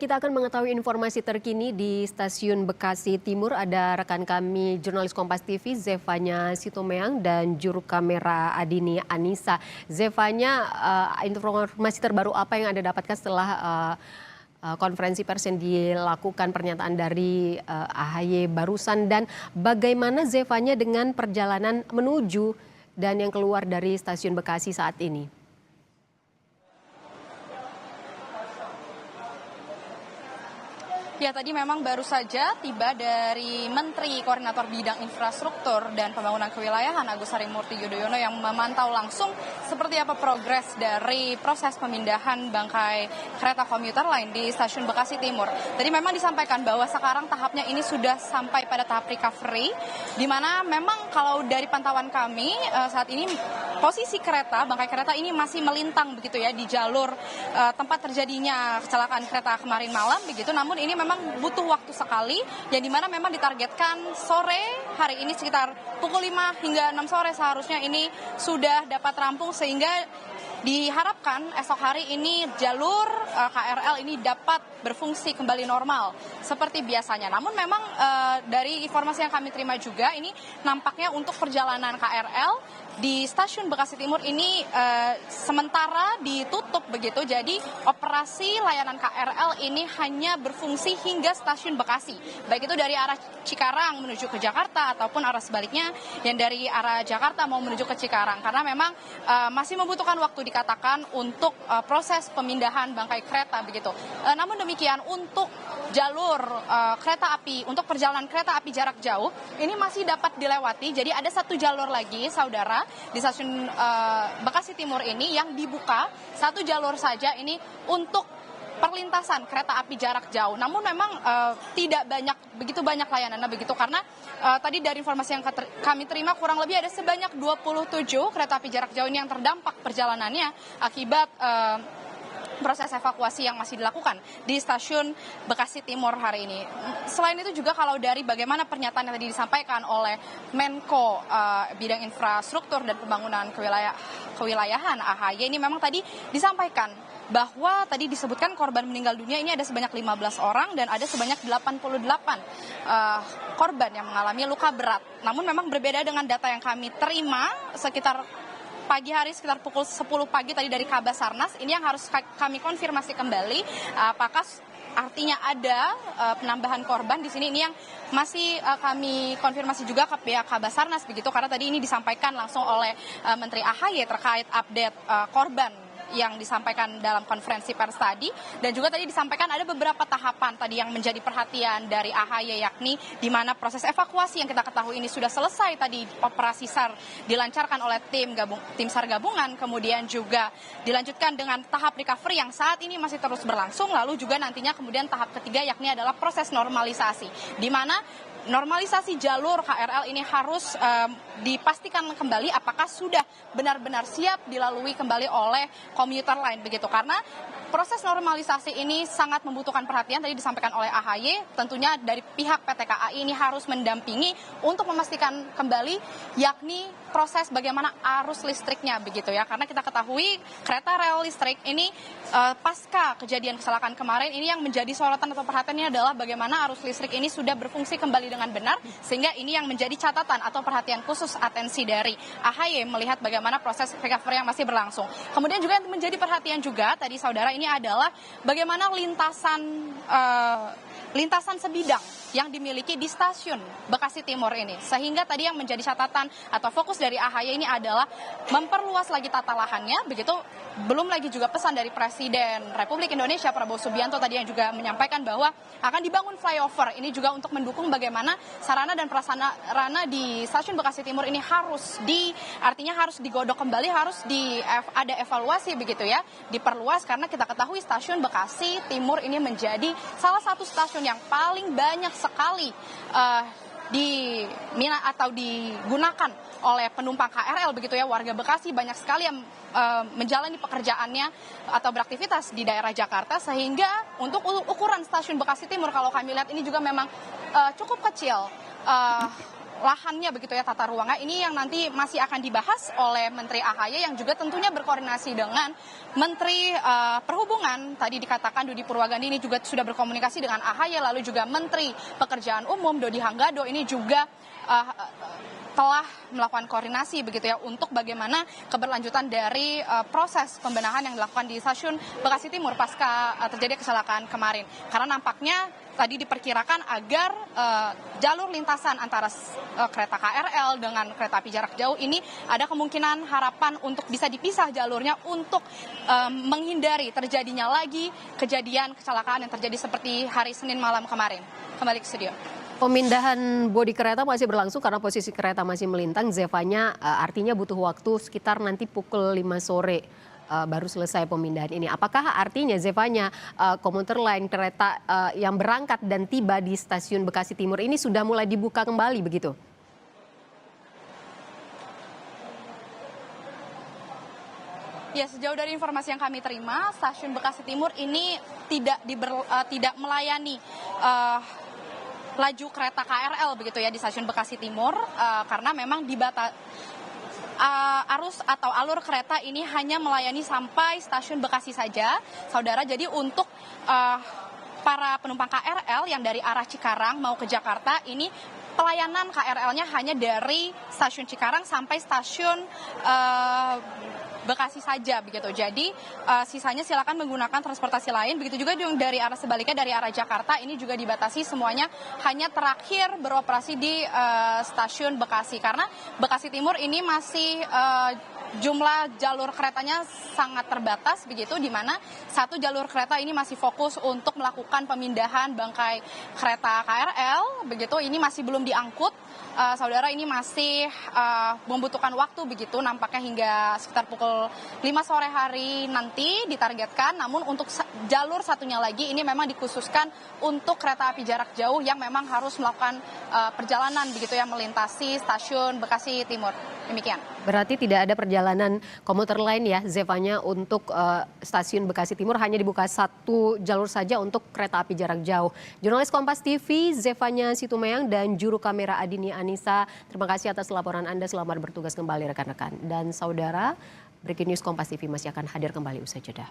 Kita akan mengetahui informasi terkini di Stasiun Bekasi Timur. Ada rekan kami jurnalis Kompas TV Zevanya Sitomeang dan juru kamera Adini Anissa. Zevanya, informasi terbaru apa yang Anda dapatkan setelah konferensi pers yang dilakukan pernyataan dari AHY barusan, dan bagaimana Zevanya dengan perjalanan menuju dan yang keluar dari Stasiun Bekasi saat ini? Ya, tadi memang baru saja tiba dari Menteri Koordinator Bidang Infrastruktur dan Pembangunan Kewilayahan Agus Harimurti Yudhoyono yang memantau langsung seperti apa progres dari proses pemindahan bangkai kereta komuter lain di Stasiun Bekasi Timur. Tadi memang disampaikan bahwa sekarang tahapnya ini sudah sampai pada tahap recovery, di mana memang kalau dari pantauan kami saat ini posisi kereta, bangkai kereta ini masih melintang begitu ya di jalur tempat terjadinya kecelakaan kereta kemarin malam begitu. Namun ini memang butuh waktu sekali, yang dimana memang ditargetkan sore hari ini sekitar pukul 5 hingga 6 sore seharusnya ini sudah dapat rampung, sehingga diharapkan esok hari ini jalur KRL ini dapat berfungsi kembali normal seperti biasanya. Namun memang dari informasi yang kami terima juga, ini nampaknya untuk perjalanan KRL di Stasiun Bekasi Timur ini sementara ditutup begitu. Jadi operasi layanan KRL ini hanya berfungsi hingga Stasiun Bekasi, baik itu dari arah Cikarang menuju ke Jakarta ataupun arah sebaliknya yang dari arah Jakarta mau menuju ke Cikarang, karena memang masih membutuhkan waktu dikatakan untuk proses pemindahan bangkai kereta begitu. Namun demikian untuk jalur kereta api, untuk perjalanan kereta api jarak jauh ini masih dapat dilewati. Jadi ada satu jalur lagi, saudara, di Stasiun Bekasi Timur ini yang dibuka, satu jalur saja ini untuk perlintasan kereta api jarak jauh. Namun memang tidak begitu banyak layanannya begitu, karena tadi dari informasi yang kami terima kurang lebih ada sebanyak 27 kereta api jarak jauh ini yang terdampak perjalanannya akibat proses evakuasi yang masih dilakukan di Stasiun Bekasi Timur hari ini. Selain itu juga kalau dari bagaimana pernyataan yang tadi disampaikan oleh Menko Bidang Infrastruktur dan Pembangunan Kewilayahan AHY, ini memang tadi disampaikan bahwa tadi disebutkan korban meninggal dunia ini ada sebanyak 15 orang dan ada sebanyak 88 korban yang mengalami luka berat. Namun memang berbeda dengan data yang kami terima sekitar pagi hari, sekitar pukul 10 pagi tadi dari Kabasarnas. Ini yang harus kami konfirmasi kembali, apakah artinya ada penambahan korban di sini. Ini yang masih kami konfirmasi juga ke pihak Kabasarnas begitu, karena tadi ini disampaikan langsung oleh Menteri AHY terkait update korban yang disampaikan dalam konferensi pers tadi. Dan juga tadi disampaikan ada beberapa tahapan tadi yang menjadi perhatian dari AHY, yakni di mana proses evakuasi yang kita ketahui ini sudah selesai, tadi operasi SAR dilancarkan oleh tim SAR gabungan, kemudian juga dilanjutkan dengan tahap recovery yang saat ini masih terus berlangsung. Lalu juga nantinya kemudian tahap ketiga yakni adalah proses normalisasi, di mana normalisasi jalur KRL ini harus dipastikan kembali apakah sudah benar-benar siap dilalui kembali oleh komuter lain begitu, karena proses normalisasi ini sangat membutuhkan perhatian. Tadi disampaikan oleh AHY, tentunya dari pihak PT KAI ini harus mendampingi untuk memastikan kembali yakni proses bagaimana arus listriknya begitu ya, karena kita ketahui kereta rel listrik ini pasca kejadian kecelakaan kemarin ini yang menjadi sorotan atau perhatiannya adalah bagaimana arus listrik ini sudah berfungsi kembali dengan benar, sehingga ini yang menjadi catatan atau perhatian khusus atensi dari AHY melihat bagaimana proses recovery yang masih berlangsung. Kemudian juga yang menjadi perhatian juga tadi saudara ini adalah bagaimana lintasan sebidang yang dimiliki di Stasiun Bekasi Timur ini, sehingga tadi yang menjadi catatan atau fokus dari AHY ini adalah memperluas lagi tata lahannya begitu. Belum lagi juga pesan dari Presiden Republik Indonesia Prabowo Subianto tadi yang juga menyampaikan bahwa akan dibangun flyover ini juga untuk mendukung bagaimana sarana dan prasarana di Stasiun Bekasi Timur ini artinya harus digodok kembali, harus ada evaluasi begitu ya, diperluas, karena kita ketahui Stasiun Bekasi Timur ini menjadi salah satu stasiun yang paling banyak sekali digunakan oleh penumpang KRL begitu ya. Warga Bekasi banyak sekali yang menjalani pekerjaannya atau beraktivitas di daerah Jakarta, sehingga untuk ukuran Stasiun Bekasi Timur kalau kami lihat ini juga memang cukup kecil lahannya begitu ya, tata ruangnya ini yang nanti masih akan dibahas oleh Menteri AHY yang juga tentunya berkoordinasi dengan Menteri Perhubungan. Tadi dikatakan Dudi Purwagandi ini juga sudah berkomunikasi dengan AHY, lalu juga Menteri Pekerjaan Umum Dodi Hanggado ini juga telah melakukan koordinasi begitu ya untuk bagaimana keberlanjutan dari proses pembenahan yang dilakukan di stasiun Bekasi Timur pasca terjadi kecelakaan kemarin. Karena nampaknya tadi diperkirakan agar jalur lintasan antara kereta KRL dengan kereta api jarak jauh ini ada kemungkinan harapan untuk bisa dipisah jalurnya untuk menghindari terjadinya lagi kejadian kecelakaan yang terjadi seperti hari Senin malam kemarin. Kembali ke studio. Pemindahan bodi kereta masih berlangsung karena posisi kereta masih melintang. Zevanya artinya butuh waktu sekitar nanti pukul 5 sore baru selesai pemindahan ini. Apakah artinya Zevanya komuter lain kereta yang berangkat dan tiba di stasiun Bekasi Timur ini sudah mulai dibuka kembali begitu? Ya, sejauh dari informasi yang kami terima, stasiun Bekasi Timur ini tidak melayani laju kereta KRL begitu ya di stasiun Bekasi Timur karena memang arus atau alur kereta ini hanya melayani sampai stasiun Bekasi saja, saudara. Jadi untuk para penumpang KRL yang dari arah Cikarang mau ke Jakarta ini pelayanan KRL-nya hanya dari stasiun Cikarang sampai stasiun Bekasi saja begitu. Jadi sisanya silakan menggunakan transportasi lain. Begitu juga yang dari arah sebaliknya dari arah Jakarta ini juga dibatasi semuanya hanya terakhir beroperasi di stasiun Bekasi karena Bekasi Timur ini masih jumlah jalur keretanya sangat terbatas begitu, di mana satu jalur kereta ini masih fokus untuk melakukan pemindahan bangkai kereta KRL begitu, ini masih belum diangkut. Saudara, ini masih membutuhkan waktu begitu nampaknya hingga sekitar pukul 5 sore hari nanti ditargetkan. Namun untuk jalur satunya lagi ini memang dikhususkan untuk kereta api jarak jauh yang memang harus melakukan perjalanan begitu ya melintasi stasiun Bekasi Timur. Demikian. Berarti tidak ada perjalanan komuter lain ya Zevanya untuk stasiun Bekasi Timur, hanya dibuka satu jalur saja untuk kereta api jarak jauh. Jurnalis Kompas TV Zevanya Situmehang dan juru kamera Adini Anissa, terima kasih atas laporan Anda. Selamat bertugas kembali rekan-rekan. Dan saudara, Breaking News Kompas TV masih akan hadir kembali usai jeda.